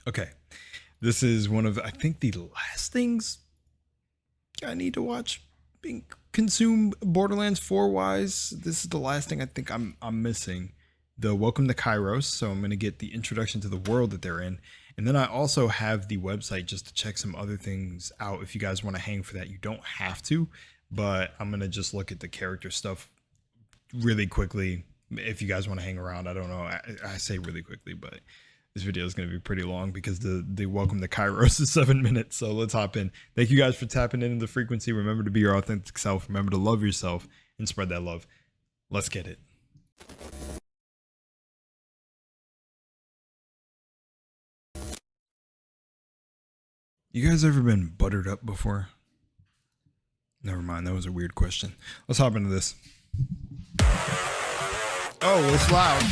Okay, this is one of, I think, the last things I need to watch, consume Borderlands 4 wise. This is the last thing I think I'm missing. The Welcome to Kairos, so I'm gonna get the introduction to the world that they're in, and then I also have the website just to check some other things out. If you guys want to hang for that, you don't have to, but I'm gonna just look at the character stuff really quickly. If you guys want to hang around, I don't know. I say really quickly, but this video is going to be pretty long because the Welcome to Kairos is 7 minutes. So let's hop in. Thank you guys for tapping into the frequency. Remember to be your authentic self. Remember to love yourself and spread that love. Let's get it. You guys ever been buttered up before? Never mind. That was a weird question. Let's hop into this. Oh, it's loud.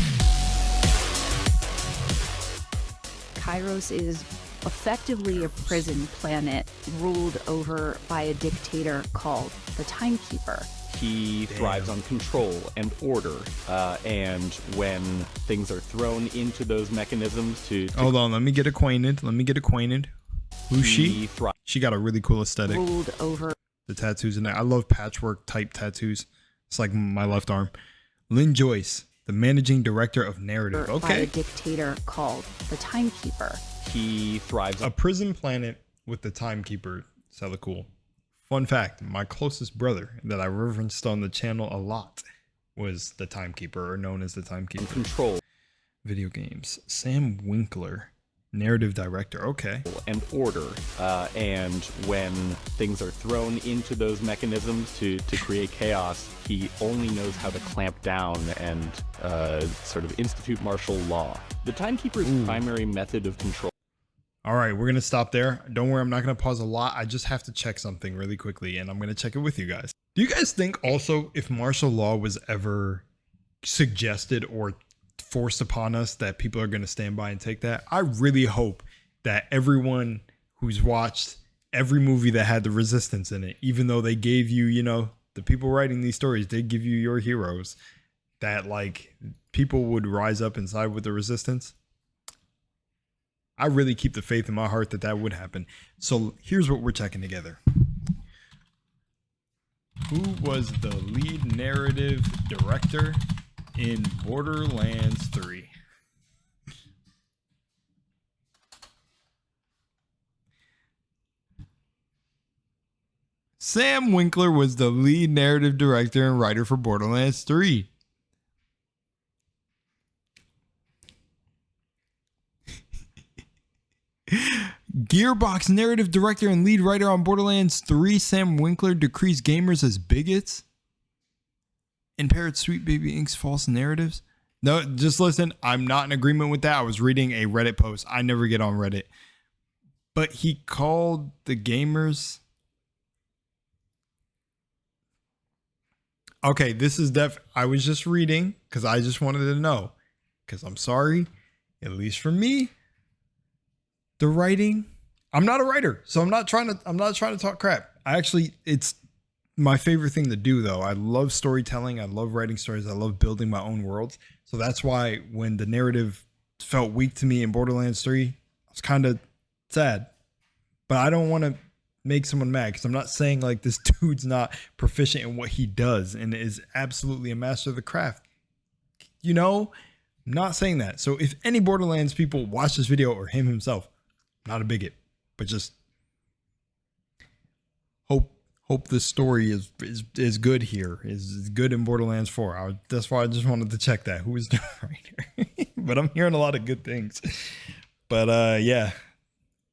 Kairos is effectively a prison planet ruled over by a dictator called the Timekeeper. He thrives on control and order, and when things are thrown into those mechanisms to hold on, let me get acquainted. Who's she? She got a really cool aesthetic. Ruled over the tattoos in there. I love patchwork type tattoos. It's like my left arm. Lynn Joyce, the managing director of narrative. Okay. By a dictator called the Timekeeper. He thrives on a prison planet with the Timekeeper. It's hella cool. Fun fact, my closest brother that I referenced on the channel a lot was the Timekeeper, or known as the Timekeeper. Control. Video games. Sam Winkler, narrative director. Okay. And order, and when things are thrown into those mechanisms to create chaos, he only knows how to clamp down and sort of institute martial law. The Timekeeper's primary method of control. All right, we're going to stop there. Don't worry, I'm not going to pause a lot. I just have to check something really quickly, and I'm going to check it with you guys. Do you guys think also if martial law was ever suggested or forced upon us that people are going to stand by and take that? I really hope that everyone who's watched every movie that had the Resistance in it, even though they gave you, you know, the people writing these stories, they give you your heroes, that like people would rise up and side with the Resistance. I really keep the faith in my heart that that would happen. So here's what we're checking together. Who was the lead narrative director in Borderlands 3? Sam Winkler was the lead narrative director and writer for Borderlands 3. Gearbox narrative director and lead writer on Borderlands 3, Sam Winkler decrees gamers as bigots and parrots Sweet Baby Inc.'s false narratives. No, just listen. I'm not in agreement with that. I was reading a Reddit post. I never get on Reddit. But he called the gamers. Okay, this is I was just reading because I just wanted to know. Because I'm sorry, at least for me, the writing. I'm not a writer, so I'm not trying to talk crap. It's my favorite thing to do, though. I love storytelling. I love writing stories. I love building my own worlds. So that's why when the narrative felt weak to me in Borderlands 3, I was kind of sad. But I don't want to make someone mad because I'm not saying like this dude's not proficient in what he does and is absolutely a master of the craft. You know, I'm not saying that. So if any Borderlands people watch this video or him himself, not a bigot, but just hope this story is good here, is good in Borderlands 4. That's why I just wanted to check that. Who is the writer? But I'm hearing a lot of good things. But yeah.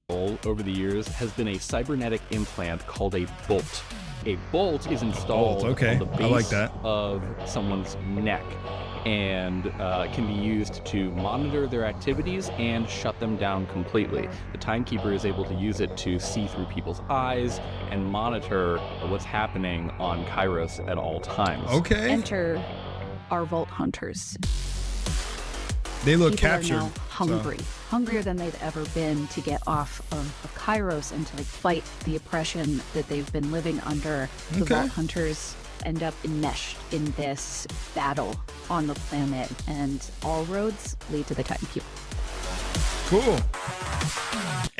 Over the years has been a cybernetic implant called a bolt. A bolt is installed on the base of someone's neck and can be used to monitor their activities and shut them down completely. The Timekeeper is able to use it to see through people's eyes and monitor what's happening on Kairos at all times. Okay. Enter our Vault Hunters. They look People captured. Are now hungry, hungrier than they've ever been to get off of Kairos and to fight the oppression that they've been living under. The Vault Hunters end up enmeshed in this battle on the planet, and all roads lead to the Timekeeper. Cool.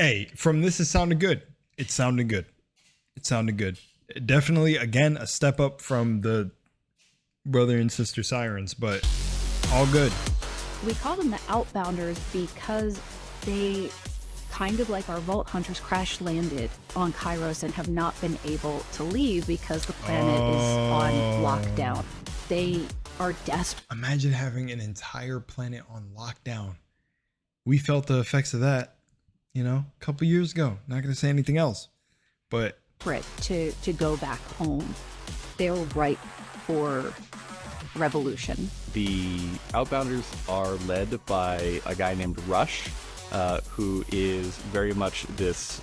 Hey, from this, it sounded good. It sounded good. Definitely, again, a step up from the brother and sister sirens, but all good. We call them the Outbounders because they, kind of like our Vault Hunters, crash landed on Kairos and have not been able to leave because the planet is on lockdown. They are desperate. Imagine having an entire planet on lockdown. We felt the effects of that, a couple years ago. Not going to say anything else, but to go back home. They're ripe for revolution. The Outbounders are led by a guy named Rush, who is very much this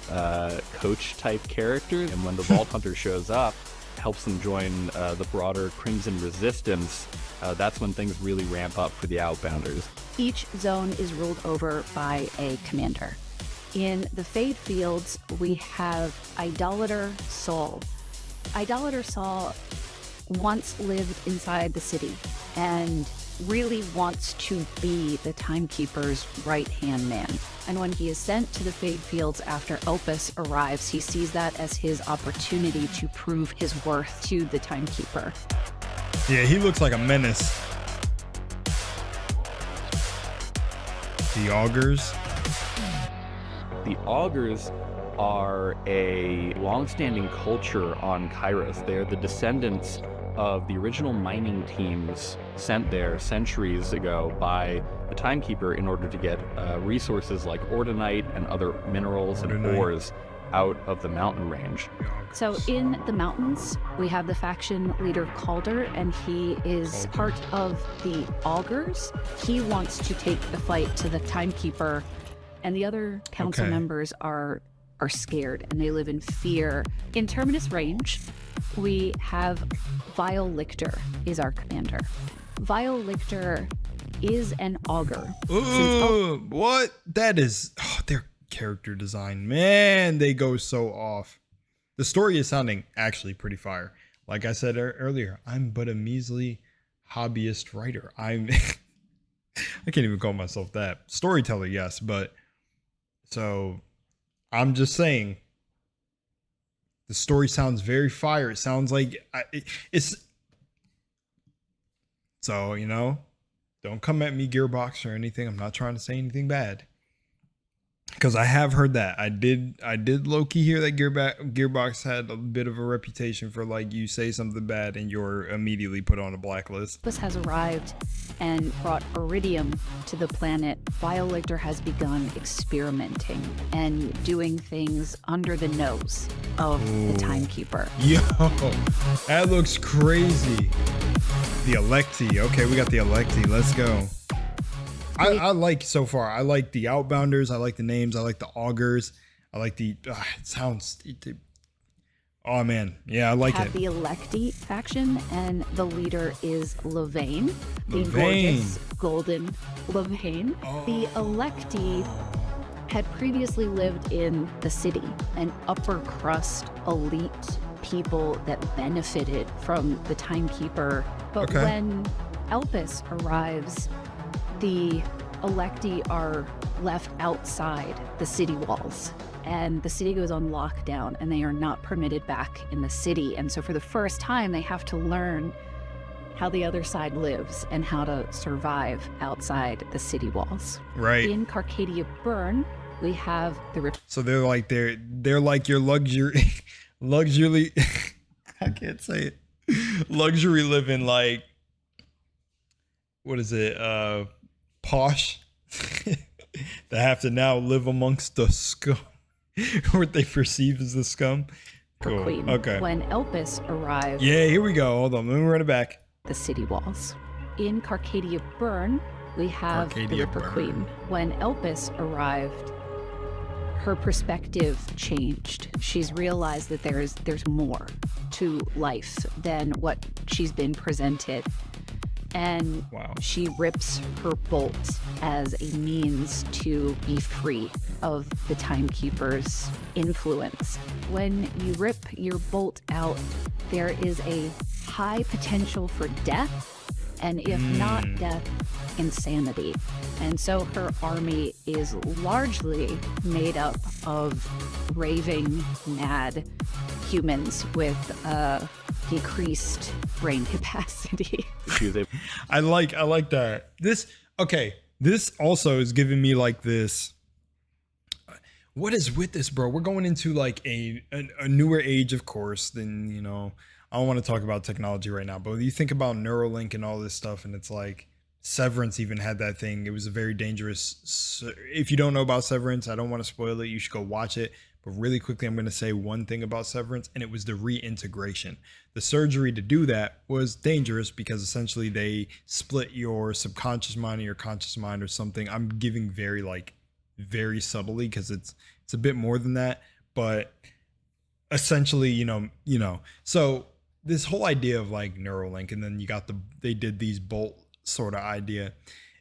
coach type character, and when the Vault Hunter shows up, helps them join the broader Crimson Resistance, that's when things really ramp up for the Outbounders. Each zone is ruled over by a commander. In the Fade Fields, we have Idolater Saul. Idolater Saul once lived inside the city and really wants to be the Timekeeper's right-hand man. And when he is sent to the Fade Fields after Elpis arrives, he sees that as his opportunity to prove his worth to the Timekeeper. Yeah, he looks like a menace. The Augurs. The Augurs are a long-standing culture on Kairos. They're the descendants of the original mining teams sent there centuries ago by the Timekeeper in order to get resources like ordinite and other minerals and ores out of the mountain range. So in the mountains, we have the faction leader Calder, and he is part of the Augurs. He wants to take the fight to the Timekeeper, and the other council members are scared and they live in fear. In Terminus Range, we have Vile Lictor is our commander. Vile Lictor is an augur. Ooh, what? That is their character design. Man, they go so off. The story is sounding actually pretty fire. Like I said earlier, I'm but a measly hobbyist writer. I can't even call myself that. Storyteller, yes, but so I'm just saying the story sounds very fire. It sounds like it's so, don't come at me, Gearbox, or anything. I'm not trying to say anything bad, because I have heard that. I did low-key hear that Gearbox had a bit of a reputation for, like, you say something bad and you're immediately put on a blacklist. This has arrived and brought iridium to the planet. Vile Lictor has begun experimenting and doing things under the nose of the Timekeeper. Yo, that looks crazy. The Electi. Okay, we got the Electi. Let's go. I like so far. I like the Outbounders. I like the names. I like the Augurs. I like the. It sounds. Oh man, yeah, I like it. The Electi faction, and the leader is Levane, the gorgeous golden Levane. The Electi had previously lived in the city, an upper crust elite people that benefited from the Timekeeper. But when Elpis arrives, the Electi are left outside the city walls, and the city goes on lockdown, and they are not permitted back in the city. And so for the first time, they have to learn how the other side lives and how to survive outside the city walls. Right. In Carcadia Burn, we have the... So they're like your luxury, I can't say it. Luxury living, like, what is it? Posh. They have to now live amongst the scum, what they perceive as the scum. Cool. Queen. Okay. When Elpis arrived... Yeah, here we go. Hold on, let me run it back. The city walls. In Carcadia Burn, we have the Ripper Queen. When Elpis arrived, her perspective changed. She's realized that there's more to life than what she's been presented. And she rips her bolt as a means to be free of the Timekeeper's influence. When you rip your bolt out, there is a high potential for death, and if not death, insanity. And so her army is largely made up of raving, mad humans with decreased brain capacity. I like that. This also is giving me like this. What is with this, bro? We're going into like a newer age, of course, than, you know, I don't want to talk about technology right now, but you think about Neuralink and all this stuff, and it's like Severance even had that thing. It was a very dangerous. If you don't know about Severance, I don't want to spoil it. You should go watch it. But really quickly, I'm going to say one thing about Severance, and it was the reintegration. The surgery to do that was dangerous because essentially they split your subconscious mind and your conscious mind or something. I'm giving very subtly because it's a bit more than that, but essentially, you know, so this whole idea of like Neuralink, and then you got they did these bolt sort of idea.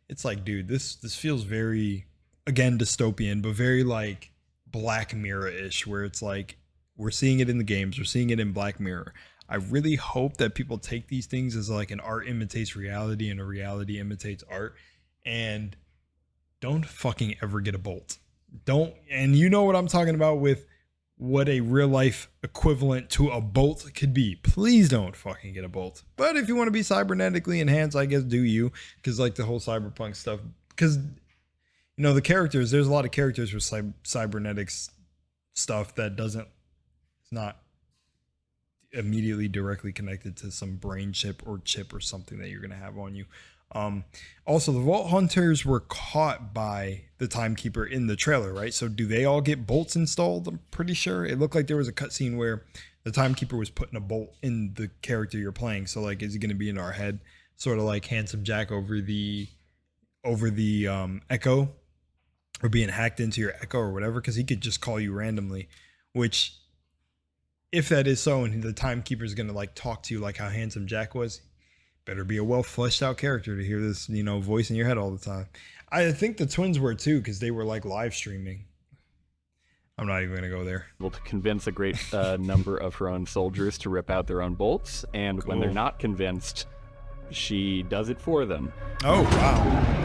It's like, dude, this feels very, again, dystopian, but very like Black Mirror-ish, where it's like we're seeing it in the games, we're seeing it in Black Mirror. I really hope that people take these things as like an art imitates reality and a reality imitates art, and don't fucking ever get a bolt. Don't, and you know what I'm talking about with what a real life equivalent to a bolt could be. Please don't fucking get a bolt. But if you want to be cybernetically enhanced, I guess do you, because like the whole cyberpunk stuff, because you know the characters, there's a lot of characters with cybernetics stuff that it's not immediately directly connected to some brain chip or something that you're going to have on you. Also, the Vault Hunters were caught by the Timekeeper in the trailer, right? So do they all get bolts installed? I'm pretty sure it looked like there was a cutscene where the Timekeeper was putting a bolt in the character you're playing. So like, is he going to be in our head, sort of like Handsome Jack over the Echo, or being hacked into your Echo or whatever? Because he could just call you randomly, which, if that is so, and the Timekeeper is going to like talk to you like how Handsome Jack was, better be a well fleshed out character to hear this, you know, voice in your head all the time. I think the twins were too, because they were like live streaming. I'm not even going to go there. Able to convince a great number of her own soldiers to rip out their own bolts, and when they're not convinced, she does it for them. Oh, wow.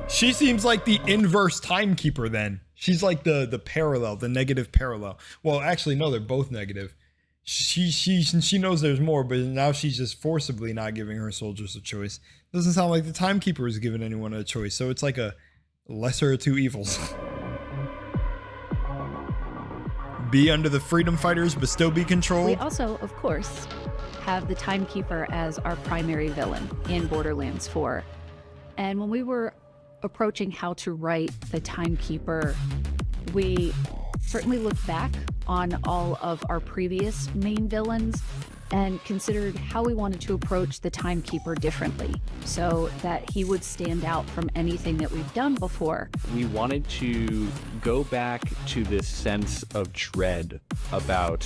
She seems like the inverse Timekeeper then. She's like the parallel, the negative parallel. Well, actually, no, they're both negative. She knows there's more, but now she's just forcibly not giving her soldiers a choice. Doesn't sound like the Timekeeper is giving anyone a choice. So it's like a lesser of two evils. Be under the freedom fighters, but still be controlled. We also, of course, have the Timekeeper as our primary villain in Borderlands 4. And when we were approaching how to write the Timekeeper, we certainly looked back on all of our previous main villains and considered how we wanted to approach the Timekeeper differently so that he would stand out from anything that we've done before. We wanted to go back to this sense of dread about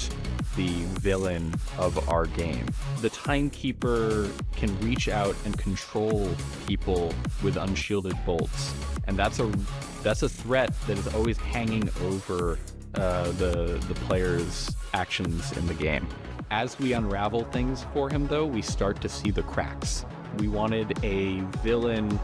the villain of our game. The Timekeeper can reach out and control people with unshielded bolts, and that's a threat that is always hanging over the player's actions in the game. As we unravel things for him, though, we start to see the cracks. We wanted a villain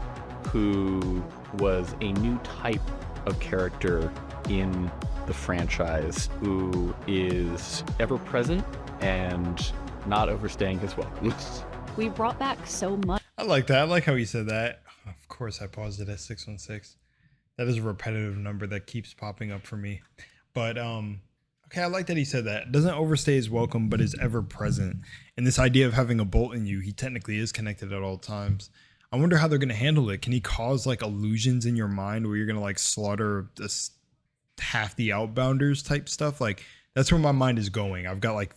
who was a new type of character in the franchise, who is ever present and not overstaying his welcome. We brought back so much. I like that. I like how he said that. Of course, I paused it at 616. That is a repetitive number that keeps popping up for me. But okay, I like that he said that. Doesn't overstay his welcome, but is ever present. And this idea of having a bolt in you, he technically is connected at all times. I wonder how they're going to handle it. Can he cause like illusions in your mind where you're going to like slaughter this half the outbounders type stuff? Like, that's where my mind is going. I've got like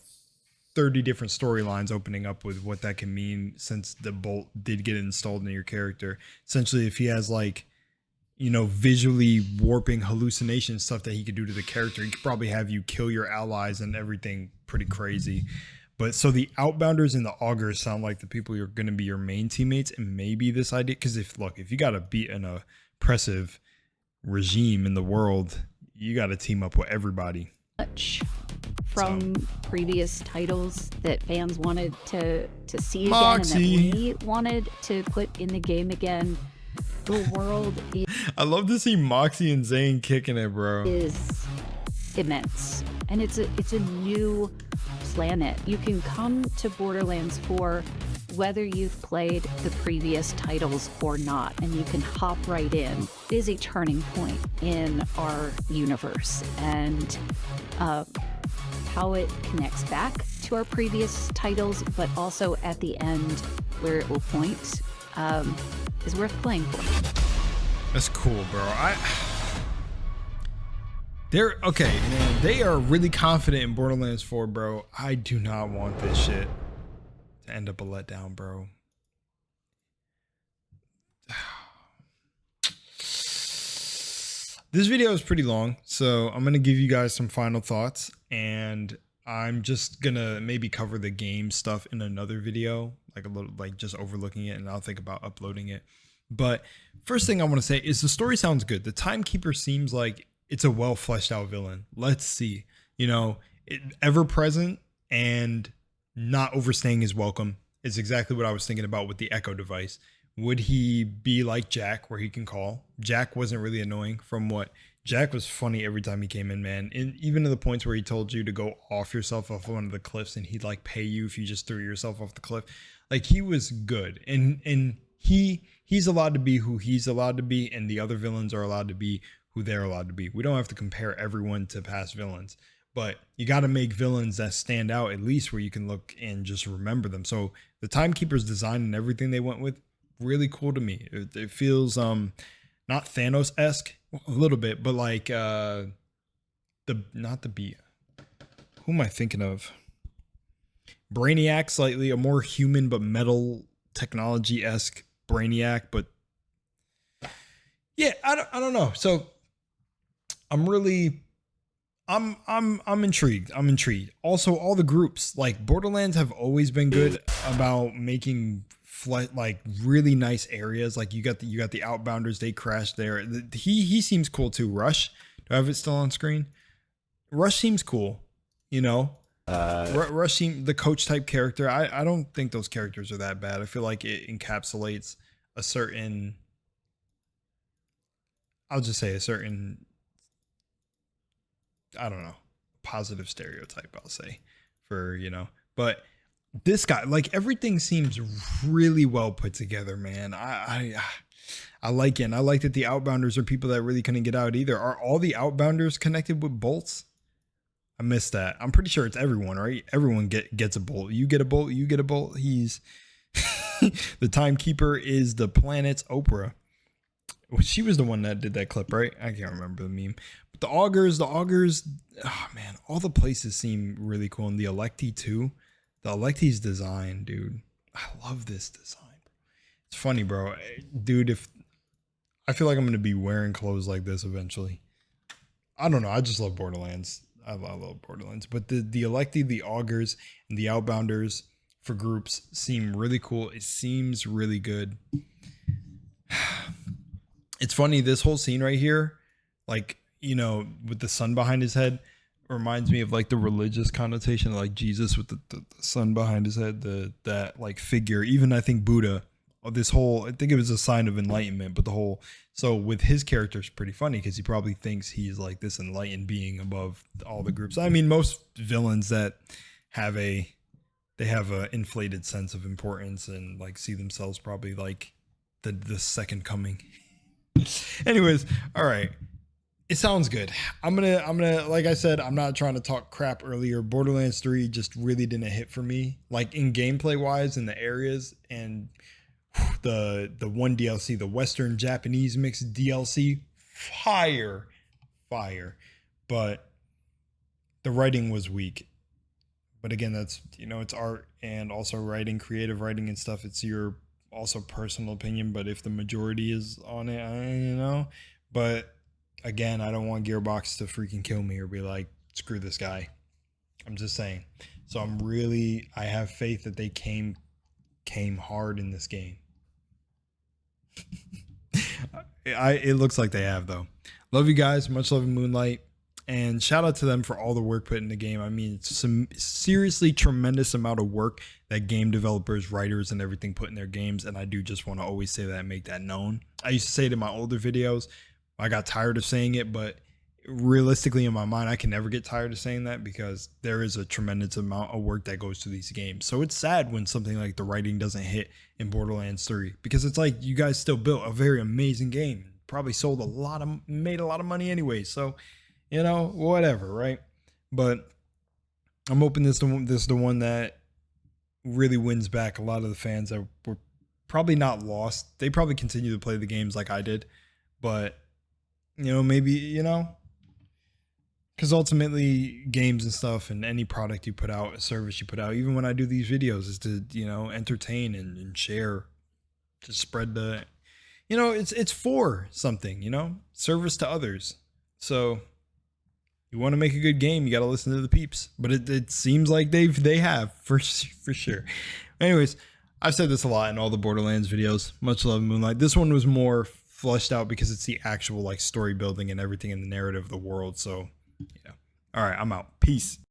30 different storylines opening up with what that can mean since the bolt did get installed in your character. Essentially, if he has like, you know, visually warping hallucination stuff that he could do to the character, he could probably have you kill your allies and everything pretty crazy. But so the outbounders and the augurs sound like the people you're going to be your main teammates, and maybe this idea, because if you got to beat an oppressive regime in the world, you got to team up with everybody. from previous titles that fans wanted to see again Moxie. and that we wanted to put in the game again. The world I love to see Moxie and Zane kicking it, bro. Is immense, and it's a new planet. You can come to Borderlands 4 whether you've played the previous titles or not, and you can hop right in. It is a turning point in our universe, and how it connects back to our previous titles, but also at the end where it will point, is worth playing for. That's cool, bro. They're okay, man. They are really confident in Borderlands 4, bro. I do not want this shit to end up a letdown, bro. This video is pretty long, so I'm gonna give you guys some final thoughts, and I'm just gonna maybe cover the game stuff in another video, like a little, like just overlooking it, and I'll think about uploading it. But first thing I want to say is the story sounds good. The Timekeeper seems like it's a well fleshed out villain. Let's see, you know, ever present and not overstaying his welcome is exactly what I was thinking about with the Echo device. Would he be like Jack, where he can call? Jack wasn't really annoying from what Jack was funny every time he came in, man. And even to the points where he told you to go off yourself off one of the cliffs, and he'd like pay you if you just threw yourself off the cliff. Like, he was good, and he's allowed to be who he's allowed to be, and the other villains are allowed to be who they're allowed to be. We don't have to compare everyone to past villains, but you got to make villains that stand out, at least where you can look and just remember them. So the Timekeeper's design and everything they went with, really cool to me. It feels not Thanos-esque, a little bit, but like who am I thinking of? Brainiac, slightly a more human but metal technology-esque Brainiac, but yeah, I don't know. So I'm intrigued. I'm intrigued. Also, all the groups, like Borderlands have always been good about making like really nice areas. Like you got the Outbounders, they crashed there. He seems cool too. Rush, do I have it still on screen? Rush seems cool, you know. Rush seems the coach type character. I don't think those characters are that bad. I feel like it encapsulates a certain, I'll just say a certain, I don't know, positive stereotype, I'll say, for, you know. But this guy, like, everything seems really well put together, man. I like it. And I like that the Outbounders are people that really couldn't get out either. Are all the Outbounders connected with bolts? I missed that. I'm pretty sure it's everyone, right? Everyone gets a bolt. You get a bolt, you get a bolt. He's the Timekeeper is the planet's Oprah. Well, she was the one that did that clip, right? I can't remember the meme. But the augers, oh man, all the places seem really cool. And the Electi too. The Electi's design, dude. I love this design. It's funny, bro. Dude, if I feel like I'm gonna be wearing clothes like this eventually. I don't know. I just love Borderlands. I love Borderlands. But the Electi, the augers, and the Outbounders for groups seem really cool. It seems really good. It's funny, this whole scene right here, like, you know, with the sun behind his head, reminds me of like the religious connotation, like Jesus with the sun behind his head, that like figure. Even I think Buddha, this whole, I think it was a sign of enlightenment, but the whole, so with his character is pretty funny because he probably thinks he's like this enlightened being above all the groups. I mean, most villains that have a inflated sense of importance and like see themselves probably like the second coming. Anyways, all right. It sounds good. I'm gonna, like I said, I'm not trying to talk crap earlier. Borderlands 3 just really didn't hit for me, like in gameplay wise, in the areas, and the one DLC, the Western Japanese mixed DLC, fire. But the writing was weak. But again, that's, you know, it's art and also writing, creative writing and stuff. It's your also personal opinion, but if the majority is on it, you know. But again, I don't want Gearbox to freaking kill me or be like, screw this guy. I'm just saying. So I have faith that they came hard in this game. It looks like they have, though. Love you guys. Much love in Moonlight. And shout out to them for all the work put in the game. I mean, it's some seriously tremendous amount of work that game developers, writers, and everything put in their games. And I do just want to always say that and make that known. I used to say it in my older videos. I got tired of saying it, but realistically in my mind, I can never get tired of saying that because there is a tremendous amount of work that goes to these games. So it's sad when something like the writing doesn't hit in Borderlands 3 because it's like you guys still built a very amazing game. Probably made a lot of money anyway. So, you know, whatever, right? But I'm hoping this is the one that really wins back a lot of the fans that were probably not lost. They probably continue to play the games like I did. But, you know, maybe, you know, because ultimately games and stuff and any product you put out, a service you put out, even when I do these videos, is to, you know, entertain and share, to spread the, you know, it's for something, you know, service to others. So you want to make a good game, you got to listen to the peeps. But it seems like they have for sure. Anyways, I've said this a lot in all the Borderlands videos. Much love, Moonlight. This one was more fleshed out because it's the actual like story building and everything in the narrative of the world. So, yeah. All right, I'm out. Peace.